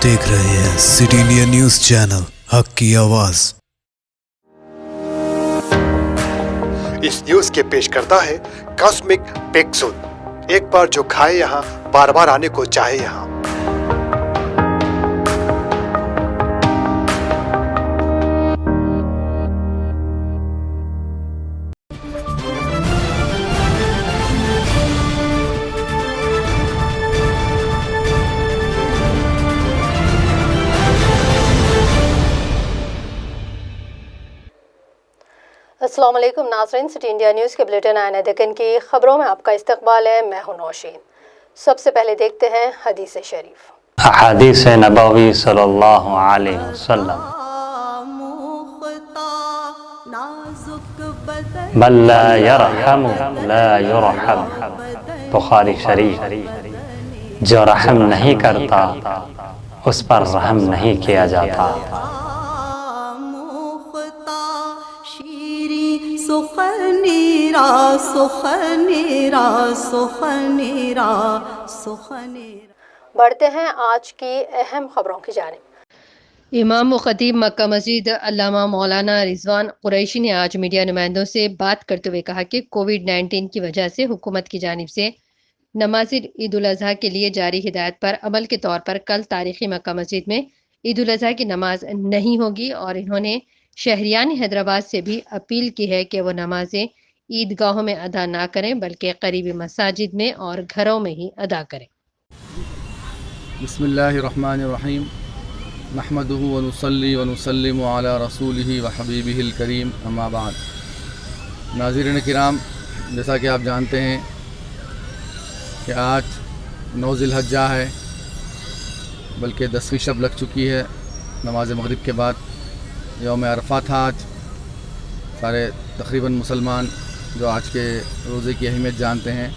देख रहे हैं सिटी इंडिया न्यूज चैनल, हक की आवाज। इस न्यूज के पेश करता है कॉस्मिक पेक्सुल। एक बार जो खाए यहाँ, बार बार आने को चाहे यहाँ। अस्सलाम वालेकुम नाज़रीन, सिटी इंडिया न्यूज़ के बुलेटिन आने देखन की खबरों में आपका इस्तकबाल है। मैं हूं नौशीन। सबसे पहले देखते हैं हदीस शरीफ। हदीस नबवी सल्लल्लाहु अलैहि वसल्लम, मन ला यरहम ला युरहम, बुखारी शरीफ। जो रहम नहीं करता उस पर रहम नहीं किया जाता। बढ़ते हैं आज की अहम खबरों की जानिब। इमाम व खतीब मक्का मस्जिद अल्लामा मौलाना रिजवान कुरैशी ने आज मीडिया नुमाइंदों से बात करते हुए कहा कि कोविड-19 की वजह से हुकूमत की जानिब से नमाज ईद उल अजहा के लिए जारी हिदायत पर अमल के तौर पर कल तारीखी मक्का मस्जिद में ईद उल अजहा की नमाज नहीं होगी और इन्होंने शहरियान हैदराबाद से भी अपील की है कि वो नमाजें ईदगाहों में अदा ना करें बल्कि करीबी मसाजिद में और घरों में ही अदा करें। बिस्मिल्लाहिर्रहमानिर्रहीम, नहमदुहु व नुसल्ली व नुसल्लिमु अला रसूलिही व हबीबिहिल करीम, अम्मा बाद। नाज़रीन किराम, जैसा कि आप जानते हैं कि आज 9 ज़िलहज्जा है, बल्कि 10वीं शब लग चुकी है। नमाज मगरिब के बाद यौम अरफा था आज। सारे तकरीबन मुसलमान जो आज के रोज़े की अहमियत जानते हैं,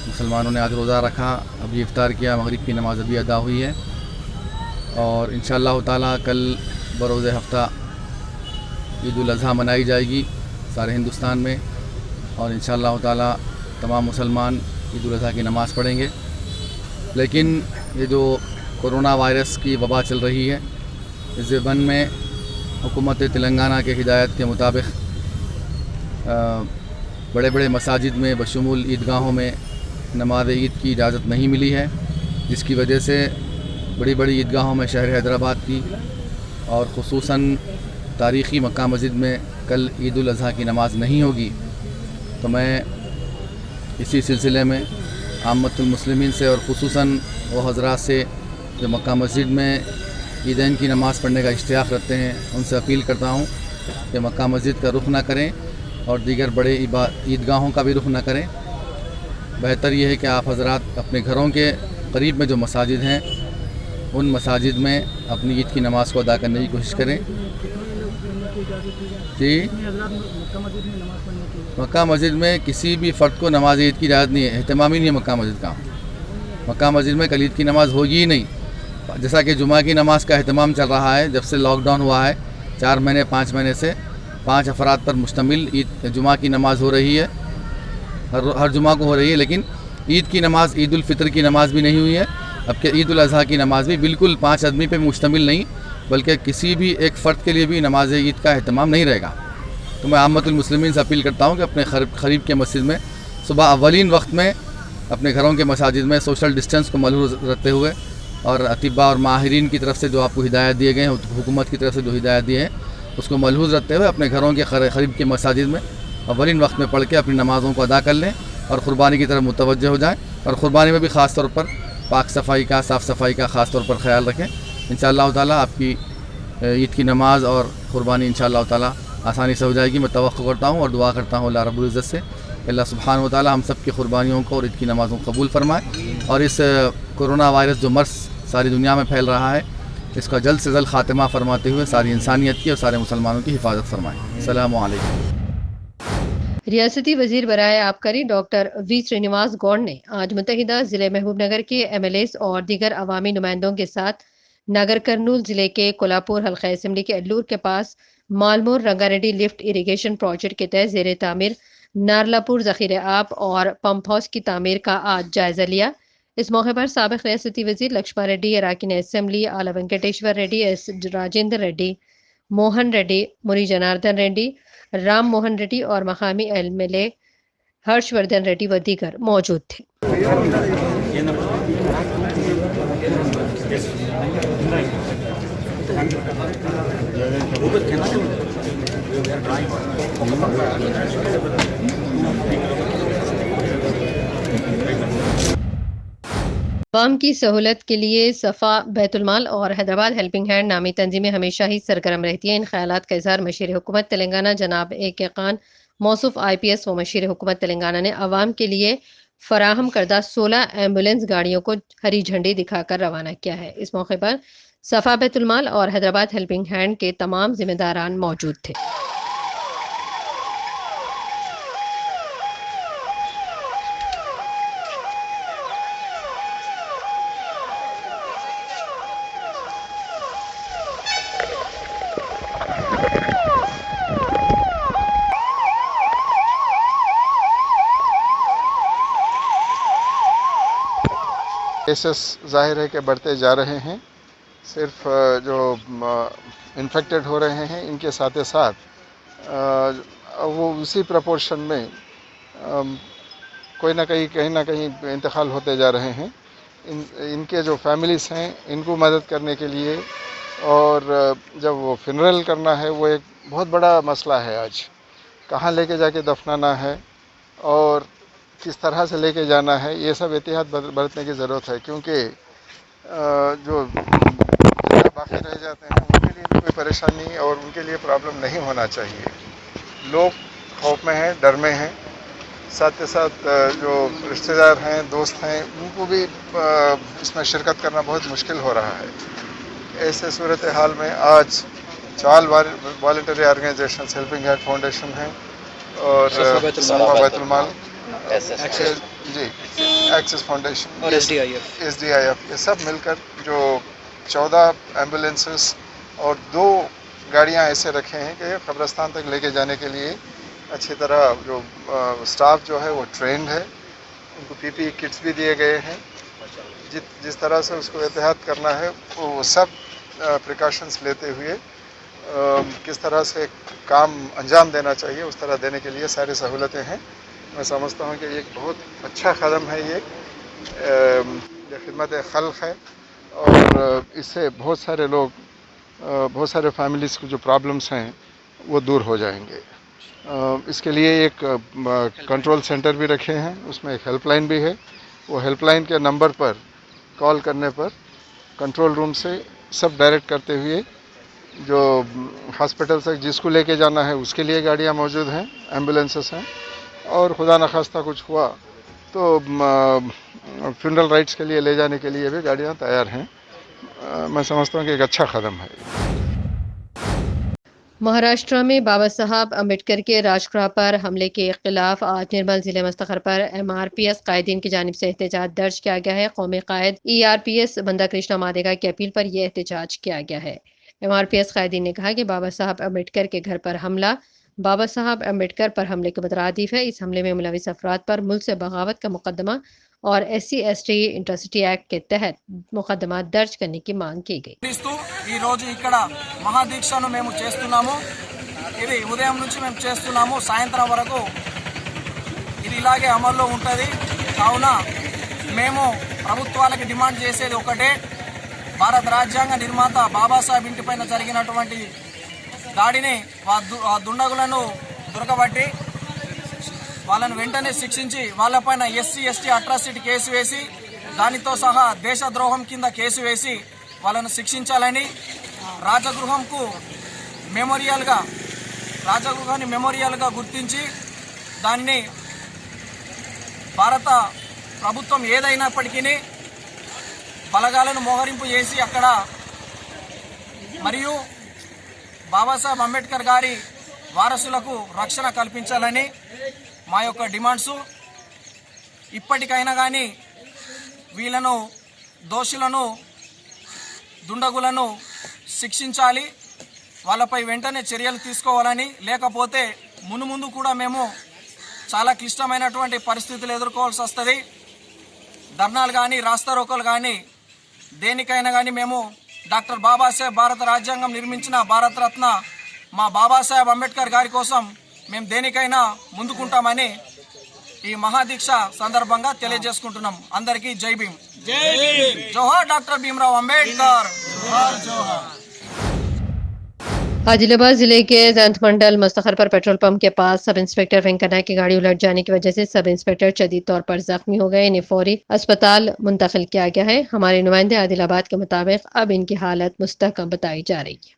मुसलमानों ने आज रोज़ा रखा, अभी इफ्तार किया, मगरिब की नमाज़ अभी अदा हुई है और इंशाअल्लाह ताला कल बरोज़ हफ्ता ईद उल अज़हा मनाई जाएगी सारे हिंदुस्तान में और इंशाअल्लाह ताला तमाम मुसलमान ईद उल अज़हा की नमाज़ पढ़ेंगे। लेकिन ये जो कोरोना वायरस की वबा चल रही है, इस ज़बन में हुकूमत तेलंगाना के हिदायत के मुताबिक बड़े बड़े मसाजिद में बशमूल ईदगाहों में नमाज ईद की इजाज़त नहीं मिली है, जिसकी वजह से बड़ी बड़ी ईदगाहों में शहर हैदराबाद की और ख़ुसूसन तारीख़ी मक्का मस्जिद में कल ईद उल अज़हा की नमाज़ नहीं होगी। तो मैं इसी सिलसिले में आम्मतुल मुस्लिमीन से और ख़ुसूसन वो हज़रात से जो मक्का मस्जिद में ईदैन की नमाज़ पढ़ने का इश्तियाक़ रखते हैं, उनसे अपील करता हूँ कि मक्का मस्जिद का रुख़ ना करें और दीगर बड़े ईदगाहों का भी रुख़ ना करें। बेहतर यह है कि आप हज़रात अपने घरों के करीब में जो मसाजिद हैं, उन मसाजिद में अपनी ईद की नमाज़ को अदा करने की कोशिश करें। जी, मक्का मस्जिद में किसी भी फ़र्द को नमाज ईद की इजाज़त नहीं है, एहतमाम ही नहीं है मक्का मस्जिद का। मक्का मस्जिद में कल ईद की नमाज़ होगी ही नहीं। जैसा कि जुमा की नमाज़ का अहतमाम चल रहा है, जब से लॉकडाउन हुआ है 4 महीने 5 महीने से 5 अफराद पर मुश्तमिल ईद जुमा की नमाज़ हो रही है, हर जुमा को हो रही है। लेकिन ईद की नमाज़, ईद उल फ़ितर की नमाज़ भी नहीं हुई है। अब के ईद उल अज़हा की नमाज़ भी बिल्कुल 5 आदमी पे मुश्तमिल नहीं, बल्कि किसी भी एक फ़र्द के लिए भी नमाज ईद का अहतमाम नहीं रहेगा। तो मैं आम्मतुल मुस्लिमीन से अपील करता हूँ कि अपने करीब के मस्जिद में सुबह अव्वलीन वक्त में अपने घरों के मसाजिद में सोशल डिस्टेंस को मलहूज़ रखते हुए और अतिबा और माहिरीन की तरफ से जो आपको हिदायत दिए गए हैं, हुकूमत की तरफ से जो हिदायत दिए हैं, उसको मलहूज़ रखते हुए अपने घरों के करीब के मसाजिद में अव्वलीन वक्त में पढ़ के अपनी नमाज़ों को अदा कर लें और क़ुरबानी की तरफ मुतवज्जह हो जाएँ। और क़ुरबानी में भी ख़ास तौर पर पाक सफ़ाई का, साफ़ सफ़ाई का ख़ास तौर पर ख्याल रखें। इंशाअल्लाह ताला आपकी ईद की नमाज़ और क़ुरबानी इंशाअल्लाह ताला आसानी से हो जाएगी। मैं तवक्कुल करता हूँ और दुआ करता हूँ अल्लाह रब्बुल इज़्ज़त से, अल्लाह सुब्हानहू व तआला हम सब की क़ुरबानियों को और ईद की नमाज़ों को कबूल फरमाए और इस कोरोना वायरस जो मर्ज़ सारी दुनिया में फैल रहा है, इसका जल्द से जल्द ख़ात्मा फरमाते हुए सारी इंसानियत की और सारे मुसलमानों की हिफाजत फरमाएँ। अस्सलामु अलैकुम। रियासती वजीर बराए आबकारी डॉक्टर वी श्रीनिवास गौड़ ने आज मुत्तहिदा ज़िले महबूबनगर के MLAs और दीगर अवामी नुमाइंदों के साथ नगर कर्नूल ज़िले के कोलापुर हल्का असम्बली के अल्लूर के पास मालमोर रंगारेड्डी लिफ्ट इरीगेशन प्रोजेक्ट के तहत ज़ेर तामीर नारलापुर ज़ख़ीरे आब और पंप हाउस की तामीर का आज जायज़ा लिया। इस मौके पर साबिक रियासती वजीर लक्ष्मण रेड्डी, अराकीन असेंबली आला वेंकटेश्वर रेड्डी, एस राजेंद्र रेड्डी, मोहन रेड्डी, मुरी जनार्दन रेड्डी, राम मोहन रेड्डी और मकामी एमएलए हर्षवर्धन रेड्डी व दीगर मौजूद थे। आवाम की सहूलत के लिए सफ़ा, बैतुलमाल और हैदराबाद हेल्पिंग हैंड नामी तंजीमें हमेशा ही सरगर्म रहती हैं। इन ख्यालात का इजहार मशीर हुकूमत तेलंगाना जनाब ए.के. खान मौसूफ IPS व मशीर हुकूमत तेलंगाना ने आवाम के लिए फराहम करदा 16 एम्बुलेंस गाड़ियों को हरी झंडी दिखाकर रवाना किया है। इस मौके पर सफ़ा, बैतुलमाल और हैदराबाद हेल्पिंग हैंड के तमाम जिम्मेदारान मौजूद थे। केसेस जाहिर है कि बढ़ते जा रहे हैं। सिर्फ जो इन्फेक्टेड हो रहे हैं इनके साथ ही साथ वो उसी प्रपोर्शन में कोई ना कहीं ना कहीं इंतकाल होते जा रहे हैं। इनके जो फैमिलीज हैं इनको मदद करने के लिए और जब वो फिनरल करना है वो एक बहुत बड़ा मसला है। आज कहाँ लेके जाके दफनाना है और किस तरह से लेके जाना है, ये सब एहतियात बरतने की ज़रूरत है, क्योंकि जो बाकी रह जाते हैं उनके लिए कोई परेशानी और उनके लिए प्रॉब्लम नहीं होना चाहिए। लोग खौफ में हैं, डर में हैं, साथ के साथ जो रिश्तेदार हैं, दोस्त हैं, उनको भी इसमें शिरकत करना बहुत मुश्किल हो रहा है। ऐसे सूरत हाल में आज 4 voluntary organisation helping hand foundation हैं और बैतुलमाल जी एक्सिस फाउंडेशन और SDIF ये सब मिलकर जो 14 एम्बुलेंसेस और 2 गाड़ियां ऐसे रखे हैं कि कब्रिस्तान तक लेके जाने के लिए अच्छी तरह जो स्टाफ जो है वो ट्रेंड है। उनको PPE किट्स भी दिए गए हैं। जिस तरह से उसको एहतियात करना है वो सब प्रिकॉशंस लेते हुए किस तरह से काम अंजाम देना चाहिए उस तरह देने के लिए सारी सहूलतें हैं। मैं समझता हूँ कि ये एक बहुत अच्छा कदम है। ये खिदमत खल्क है और इससे बहुत सारे लोग, बहुत सारे फैमिलीज़ को जो प्रॉब्लम्स हैं वो दूर हो जाएंगे। इसके लिए एक कंट्रोल सेंटर भी रखे हैं, उसमें एक हेल्पलाइन भी है। वो हेल्पलाइन के नंबर पर कॉल करने पर कंट्रोल रूम से सब डायरेक्ट करते हुए जो हॉस्पिटल तक जिसको लेके जाना है उसके लिए गाड़ियाँ मौजूद हैं, एम्बुलेंसेस हैं। और खुदा न खास्ता कुछ हुआ तो फ्यूनरल राइट्स के लिए ले जाने के लिए भी गाड़ियाँ तैयार हैं। मैं समझता हूँ कि एक अच्छा कदम है। महाराष्ट्र में बाबा साहब अम्बेडकर के राजगृह पर हमले के खिलाफ आज निर्मल जिले मुस्तखर पर MRPS कायदीन की जानिब से एहतजाज दर्ज किया गया है। कौमी कायद ERPS बंदा कृष्णा मादेगा की अपील पर यह एहतजाज किया गया है। MRPS कायदीन ने कहा कि बाबा साहब अम्बेडकर के घर पर हमला बाबा साहब अम्बेडकर पर हमले के मुतरादिफ है। इस हमले में मुलविस अफराद पर मुल्क से बगावत का मुकदमा और SC/ST इंट्रसिटी एक्ट के तहत मुकदमा दर्ज करने की मांग की गई। ఈ రోజు ఇక్కడ మహాదీక్షను మేము చేస్తున్నాము। ఇది ఉదయం నుంచి మేము చేస్తున్నాము, సాయంత్రం వరకు ఇది ఇలాగే అమల్లో ఉంటుంది। కావున మేము ప్రభుత్వాలకు డిమాండ్ చేసేది ఒకటే, భారత రాజ్యాంగ నిర్మాత బాబాసాహెబ్ ఇంటిపైన జరిగినటువంటి దాడిని ఆ దుండగులను దొరకబట్టి వాళ్ళను వెంటనే శిక్షించి వాళ్ళపైన SC/ST అట్రాసిటీ కేసు వేసి దానితో సహా దేశద్రోహం కింద కేసు వేసి వాళ్ళను శిక్షించాలని రాజగృహాన్ని మెమోరియల్గా గుర్తించి దాన్ని భారత ప్రభుత్వం ఏదైనప్పటికీ బలగాలను మోహరింపు చేసి అక్కడ మరియు బాబాసాహెబ్ అంబేద్కర్ గారి వారసులకు రక్షణ కల్పించాలని మా యొక్క డిమాండ్స్। ఇప్పటికైనా కానీ వీళ్ళను దోషులను దుండగులను శిక్షించాలి, వాళ్ళపై వెంటనే చర్యలు తీసుకోవాలని, లేకపోతే మునుముందు కూడా మేము చాలా క్లిష్టమైనటువంటి పరిస్థితులు ఎదుర్కోవాల్సి వస్తుంది। ధర్నాలు కానీ రాస్తా రోకోలు కానీ దేనికైనా కానీ మేము డాక్టర్ బాబాసాహెబ్ భారత రాజ్యాంగం నిర్మించిన భారతరత్న మా బాబాసాహెబ్ అంబేద్కర్ గారి కోసం మేము దేనికైనా ముందుకుంటామని ఈ మహాదీక్ష సందర్భంగా తెలియజేసుకుంటున్నాం. అందరికీ జై భీమ్. జోహార్ డాక్టర్ భీమరాव अंबेडकर. आदिलाबाद जिले के जंत मंडल मुस्तखर पर पेट्रोल पंप के पास सब इंस्पेक्टर वेंकन्ना की गाड़ी उलट जाने की वजह से सब इंस्पेक्टर शदीद तौर पर जख्मी हो गए. इन्हें फौरी अस्पताल मुंतकिल किया गया है. हमारे नुमाइंदे आदिलाबाद के मुताबिक अब इनकी हालत मुस्तहकम बताई जा रही है.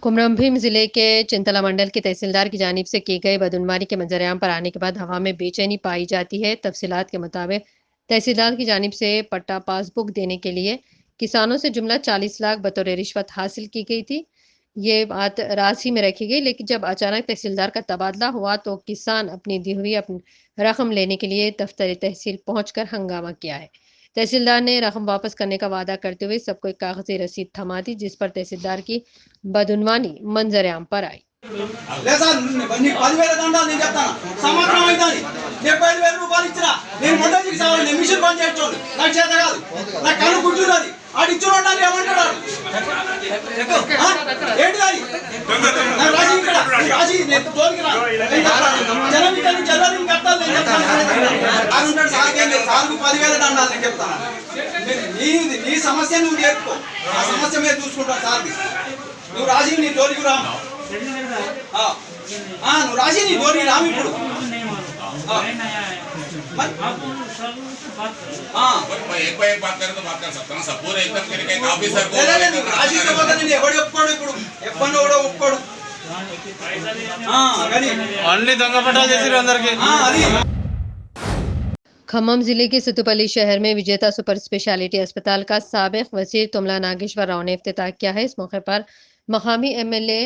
कुमरम भीम जिले के चिंतला मंडल के तहसीलदार की जानिब से की गई बदउनवानी के मंजरेआम पर आने के बाद हवा में बेचैनी पाई जाती है. तफसीलात के मुताबिक तहसीलदार की जानिब से पट्टा पासबुक देने के लिए किसानों से जुमला 40 लाख बतौर रिश्वत हासिल की गई थी. ये बात राज ही में रखी गई, लेकिन जब अचानक तहसीलदार का तबादला हुआ तो किसान अपनी दी हुई अपनी रकम लेने के लिए दफ्तर तहसील पहुंचकर हंगामा किया है. तहसीलदार ने रकम वापस करने का वादा करते हुए सबको एक कागजी रसीद थमा दी, जिस पर तहसीलदार की बदउनवानी मंजरेआम पर आई. సమస్య నువ్వు నేర్చుకో ఆ సమస్య మీద చూసుకుంటా సార్ నువ్వు రాజీ నీ జోలికి రా నువ్వు రాజీ నీ జోలికి రాము ఇప్పుడు एक बात करें तो बात कर सकता हूँ सब पूरे एकदम करके एक ऑफिसर को రాజీ నేను ఎవడు ఒప్పుకోడు ఇప్పుడు ఎప్పటి కూడా ఒప్పుకోడు అన్ని దొంగ పట్టాలు చేసిరు అందరికి అది खम्मम जिले के सतुपल्ली शहर में विजेता सुपर स्पेशलिटी अस्पताल का साबिक वजीर तुमला नागेश्वर राव ने इफ्तिताह किया है. इस मौके पर मकामी एमएलए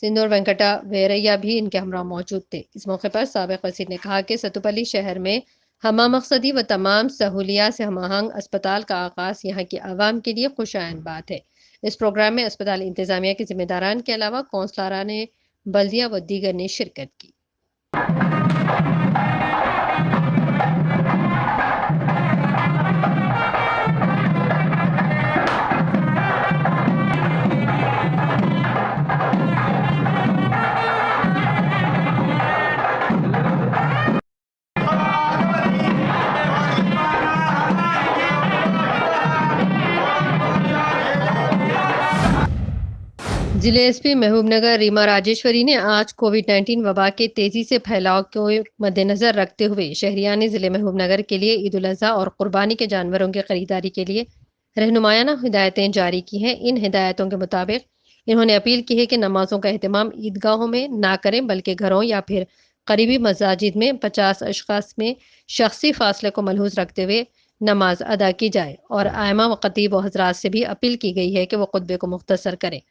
सिंदूर वेंकटा वेरैया भी इनके हमरा मौजूद थे. इस मौके पर साबिक वजीर ने कहा कि सतुपल्ली शहर में हमा मकसदी व तमाम सहूलियात से हमआहंग अस्पताल का आगाज यहाँ की आवाम के लिए खुशाइन बात है. इस प्रोग्राम में अस्पताल इंतजामिया के जिम्मेदारान के अलावा कौंसलरान ने बल्दिया व दीगर ने शिरकत की. जिले एसपी महबूबनगर रीमा राजेश्वरी ने आज कोविड-19 वबा के तेजी से फैलाव को मद्देनजर रखते हुए शहरियान जिले महबूबनगर के लिए ईद उल अज़हा और कुर्बानी के जानवरों की खरीदारी के लिए रहनुमायाना हिदायतें जारी की हैं. इन हिदायतों के मुताबिक इन्होंने अपील की है कि नमाजों का एहतमाम ईदगाहों में ना करें, बल्कि घरों या फिर करीबी मसाजिद में 50 अशखास में शख्सी फासले को मलहूज रखते हुए नमाज अदा की जाए. और आयमा व खतीब व हजरात से भी अपील की गई है कि वो खुतबे को मुख्तसर करें.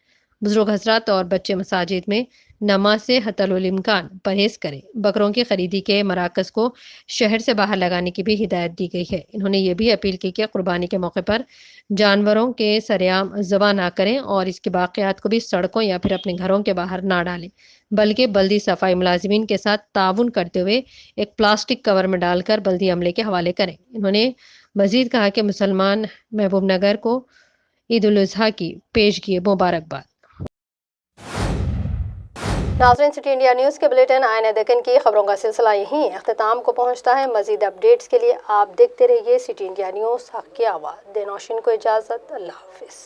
बुजुर्ग हजरात और बच्चे मसाजिद में नमाज से हतल इम्कान परहेज करें. बकरों की खरीदी के मराकज़ को शहर से बाहर लगाने की भी हिदायत दी गई है. इन्होंने ये भी अपील की कि कुर्बानी के मौके पर जानवरों के सरेआम ज़बा ना करें और इसके बाक़ियात को भी सड़कों या फिर अपने घरों के बाहर ना डालें, बल्कि बल्दी सफाई मुलाजिमीन के साथ ताउन करते हुए एक प्लास्टिक कवर में डालकर बल्दी अमले के हवाले करें. इन्होंने मजीद कहा कि मुसलमान महबूबनगर को ईद उल अज़हा की पेशगी मुबारकबाद. नाज़रीन, सिटी इंडिया न्यूज़ के बुलेटिन आईने दक्कन की खबरों का सिलसिला यहीं अख्ताम को पहुंचता है. मजीद अपडेट्स के लिए आप देखते रहिए सिटी इंडिया न्यूज़, हक़ की आवाज़. देनौशिन को इजाज़त. अल्लाह हाफ़िज़.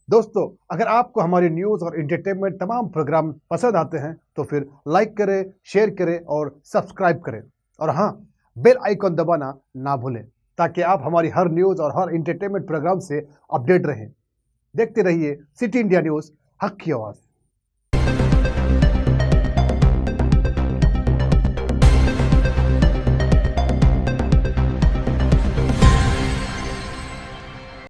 दोस्तों, अगर आपको हमारी न्यूज़ और एंटरटेनमेंट तमाम प्रोग्राम पसंद आते हैं तो फिर लाइक करें, शेयर करें और सब्सक्राइब करें. और हाँ, बेल आइकॉन दबाना ना भूलें ताकि आप हमारी हर न्यूज़ और हर एंटरटेनमेंट प्रोग्राम से अपडेट रहें. देखते रहिए सिटी इंडिया न्यूज़, हक़ की आवाज़.